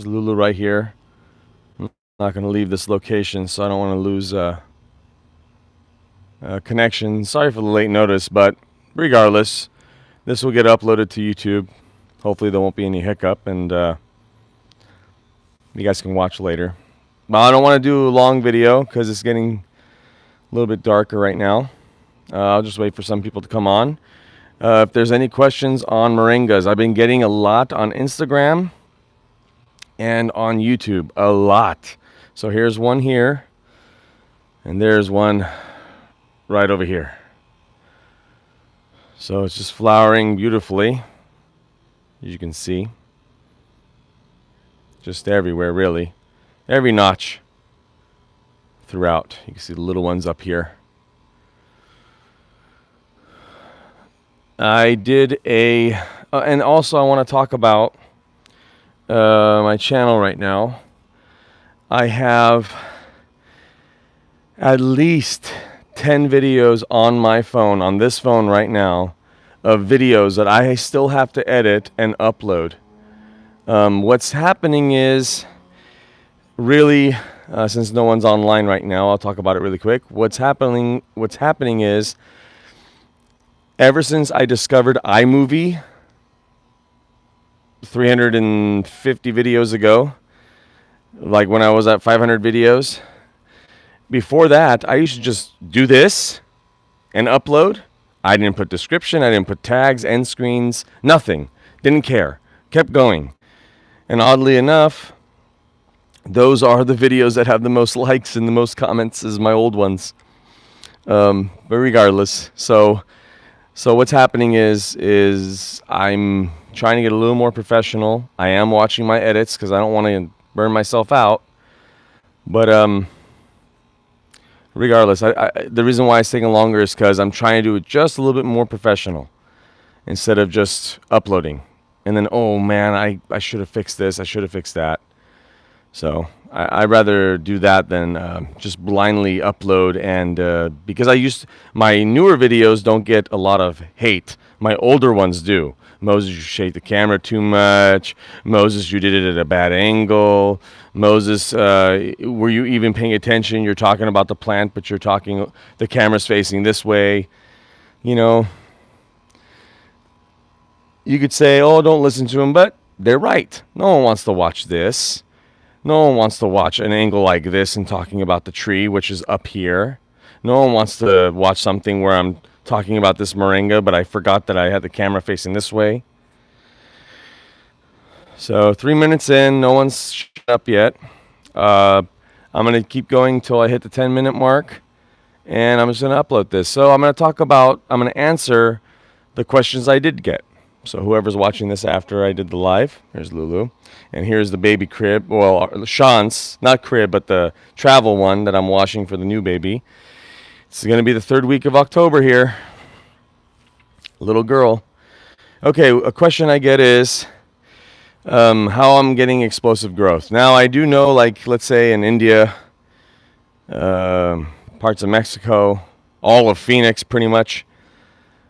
Lulu right here. I'm not going to leave this location, so I don't want to lose connection. Sorry for the late notice, but regardless, this will get uploaded to YouTube. Hopefully, there won't be any hiccup, and you guys can watch later. Well, I don't want to do a long video because it's getting a little bit darker right now. I'll just wait for some people to come on. If there's any questions on moringas, I've been getting a lot on Instagram and on YouTube. A lot. So here's one here, and there's one right over here. So it's just flowering beautifully, as you can see. Just everywhere, really. Every notch throughout. You can see the little ones up here. I did and also I want to talk about my channel right now. I have at least 10 videos on my phone, on this phone right now, of videos that I still have to edit and upload. What's happening is, really, since no one's online right now, I'll talk about it really quick. What's happening is, ever since I discovered iMovie 350 videos ago, like when I was at 500 videos, before that, I used to just do this and upload. I didn't put description, I didn't put tags, end screens, nothing. Didn't care. Kept going. And oddly enough, those are the videos that have the most likes and the most comments as my old ones. But regardless, so what's happening is I'm trying to get a little more professional. I am watching my edits because I don't want to burn myself out. But regardless, the reason why it's taking longer is because I'm trying to do it just a little bit more professional instead of just uploading. And then, oh man, I should have fixed this. I should have fixed that. So I'd rather do that than just blindly upload. And because my newer videos don't get a lot of hate. My older ones do. Moses, you shake the camera too much. Moses, you did it at a bad angle. Moses, were you even paying attention? You're talking about the plant, but the camera's facing this way. You know, you could say, oh, don't listen to them, but they're right. No one wants to watch this. No one wants to watch an angle like this and talking about the tree, which is up here. No one wants to watch something where I'm talking about this moringa, but I forgot that I had the camera facing this way. So 3 minutes in, no one's shut up yet. I'm going to keep going until I hit the 10-minute mark, and I'm just going to upload this. So I'm going to answer the questions I did get. So whoever's watching this after I did the live, here's Lulu. And here's the baby crib. Well, Sean's, not crib, but the travel one that I'm washing for the new baby. This is going to be the 3rd week of October here. Little girl. Okay, a question I get is how I'm getting explosive growth. Now, I do know, like, let's say in India, parts of Mexico, all of Phoenix pretty much,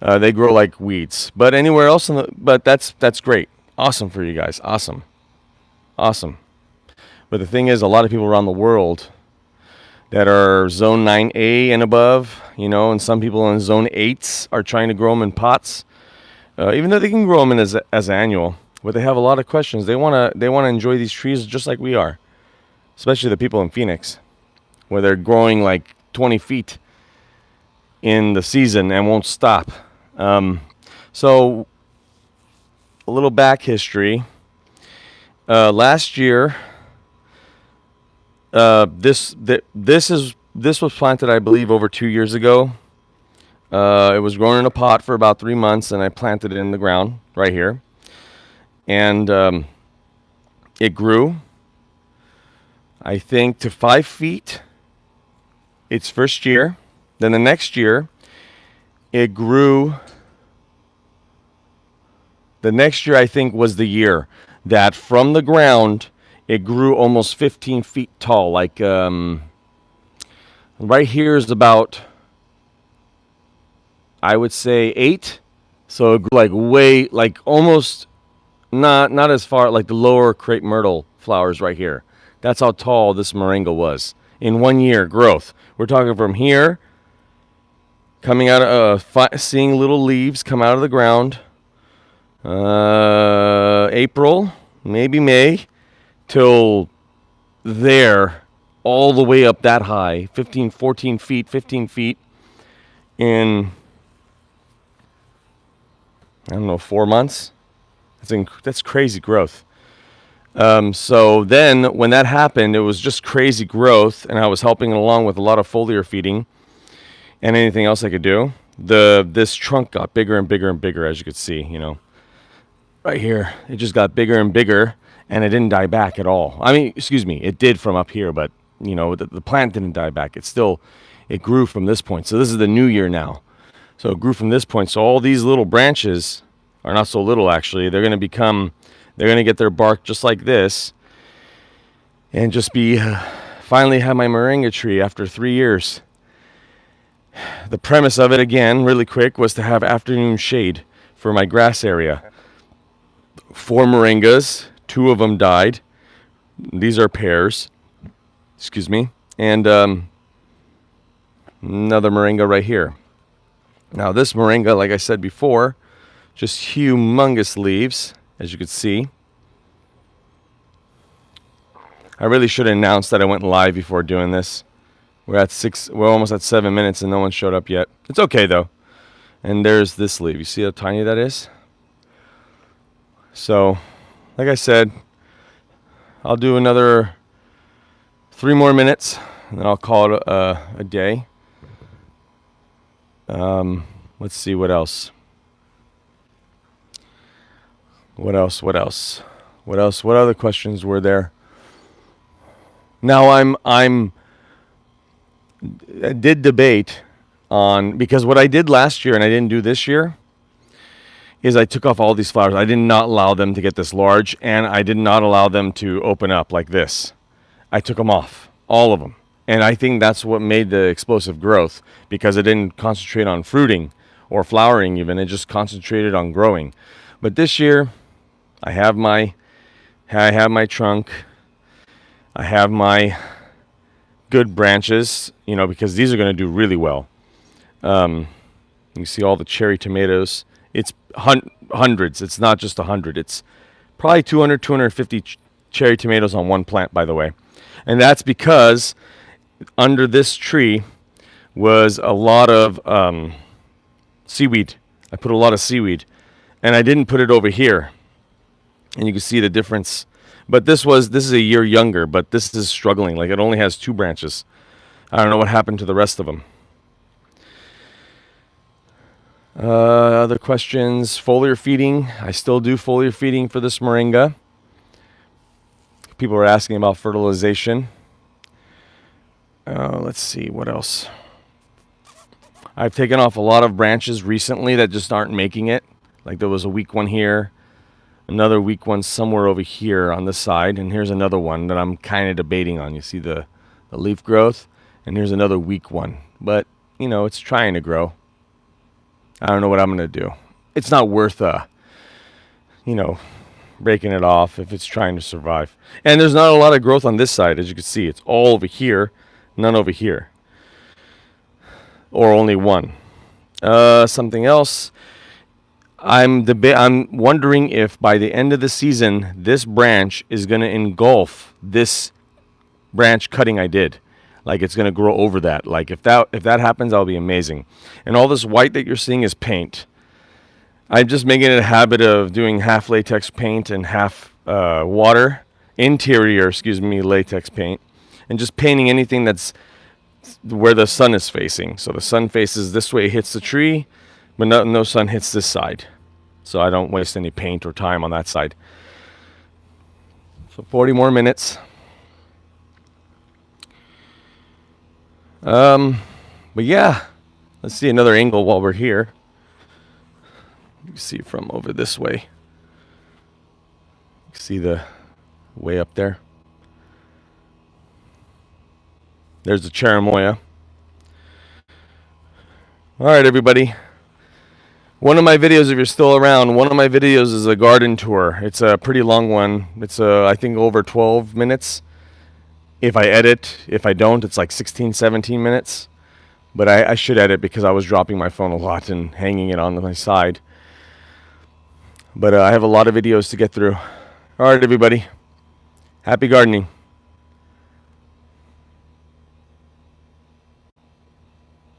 they grow like weeds. But anywhere else, but that's great. Awesome for you guys. Awesome. But the thing is, a lot of people around the world that are zone 9A and above, and some people in zone 8s are trying to grow them in pots, even though they can grow them in as annual. But they have a lot of questions. They want to enjoy these trees just like we are, especially the people in Phoenix, where they're growing like 20 feet in the season and won't stop. So a little back history. Last year, this was planted, I believe, over 2 years ago. It was grown in a pot for about 3 months, and I planted it in the ground right here. And it grew, I think, to 5 feet its first year. Then the next year, it grew. The next year, I think, was the year that from the ground, it grew almost 15 feet tall. Like, right here is about, I would say, 8. So it grew like almost not as far, like the lower crepe myrtle flowers right here. That's how tall this moringa was in 1 year growth. We're talking from here, coming out of seeing little leaves come out of the ground. April, maybe May, till there, all the way up that high, 15 feet in, I don't know, 4 months. That's crazy growth. So then when that happened, it was just crazy growth, and I was helping it along with a lot of foliar feeding and anything else I could do. This trunk got bigger and bigger and bigger, as you could see, right here. It just got bigger and bigger, and it didn't die back at all. I mean, excuse me, it did from up here, but the plant didn't die back. It grew from this point. So this is the new year now. So it grew from this point. So all these little branches are not so little, actually. They're going to get their bark just like this, and just be finally have my moringa tree after 3 years. The premise of it, again, really quick, was to have afternoon shade for my grass area. 4 moringas, 2 of them died. These are pairs, excuse me, and another moringa right here. Now this moringa, like I said before, just humongous leaves, as you can see. I really should have announced that I went live before doing this. We're almost at 7 minutes and no one showed up yet. It's okay though. And there's this leaf. You see how tiny that is? So, like I said, I'll do another 3 more minutes, and then I'll call it a day. Let's see what else. What other questions were there? Now I did debate on, because what I did last year and I didn't do this year is I took off all these flowers. I did not allow them to get this large, and I did not allow them to open up like this. I took them off, all of them. And I think that's what made the explosive growth, because it didn't concentrate on fruiting or flowering even. It just concentrated on growing. But this year, I have my trunk. I have my good branches, because these are going to do really well. You see all the cherry tomatoes. It's hundreds. It's not just 100. It's probably 200, 250 cherry tomatoes on one plant, by the way. And that's because under this tree was a lot of seaweed. I put a lot of seaweed, and I didn't put it over here. And you can see the difference. But this is a year younger, but this is struggling. Like, it only has 2 branches. I don't know what happened to the rest of them. Other questions? Foliar feeding. I still do foliar feeding for this moringa. People are asking about fertilization. Let's see, what else? I've taken off a lot of branches recently that just aren't making it. Like, there was a weak one here, another weak one somewhere over here on this side, and here's another one that I'm kind of debating on. You see the leaf growth, and here's another weak one. But, it's trying to grow. I don't know what I'm going to do. It's not worth, breaking it off if it's trying to survive. And there's not a lot of growth on this side, as you can see. It's all over here, none over here. Or only one. Something else. I'm wondering if by the end of the season, this branch is going to engulf this branch cutting I did. Like, it's going to grow over that. Like, if that happens, that'll be amazing. And all this white that you're seeing is paint. I'm just making it a habit of doing half latex paint and half interior latex paint, and just painting anything that's where the sun is facing. So the sun faces this way, it hits the tree, but no sun hits this side. So I don't waste any paint or time on that side. So 40 more minutes. But yeah, let's see another angle while we're here. You can see from over this way. You can see the way up there. There's the cherimoya. All right, everybody. One of my videos, if you're still around, one of my videos is a garden tour. It's a pretty long one. It's I think over 12 minutes. If I edit, if I don't, it's like 16, 17 minutes. But I should edit because I was dropping my phone a lot and hanging it on my side. But I have a lot of videos to get through. All right, everybody. Happy gardening.